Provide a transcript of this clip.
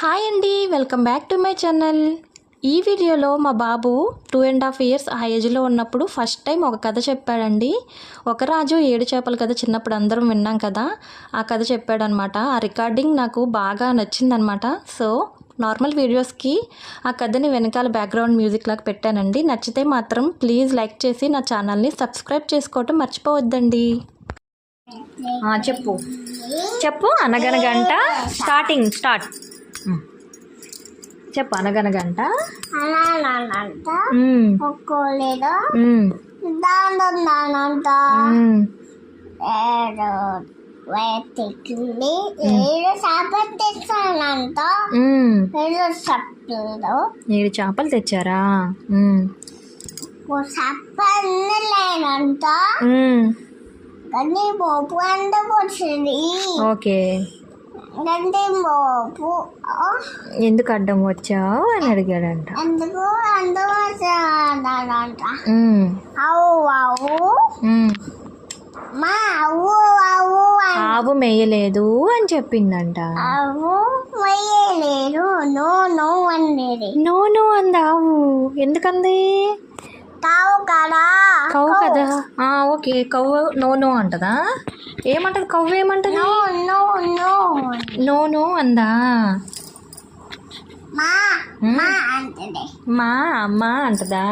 Hi అండి, welcome back to my channel. ఈ వీడియోలో మా బాబు 2.5 years ఆ ఏజ్లో ఉన్నప్పుడు ఫస్ట్ టైం ఒక కథ చెప్పాడండి. ఒక రాజు 7 చేపల కథ చిన్నప్పుడు అందరం విన్నాం కదా, ఆ కథ చెప్పాడనమాట. ఆ రికార్డింగ్ నాకు బాగా నచ్చిందనమాట. సో నార్మల్ వీడియోస్కి ఆ కథని వెనకాల బ్యాక్గ్రౌండ్ మ్యూజిక్ లాగా పెట్టానండి. నచ్చితే మాత్రం ప్లీజ్ లైక్ చేసి నా ఛానల్ని సబ్స్క్రైబ్ చేసుకోవటం మర్చిపోవద్దండి. చెప్పు చెప్పు అనగనగంట స్టార్ట్ చెప్పు. అనగనగంట ఏడు చేపలు తెచ్చారా? ఓకే, ఎందుకు అడ్డం వచ్చావు అని అడిగాడంట. ఆవు మేయలేదు అని చెప్పిందంట. నో నో అంది ఆవు. ఎందుకంది? కవ్వు కదా. Okay, కవ్వు no no అంటదా? ఏమంటది కవ్వు? ఏమంటది? నో నో అందా? మా అమ్మ అంటదా?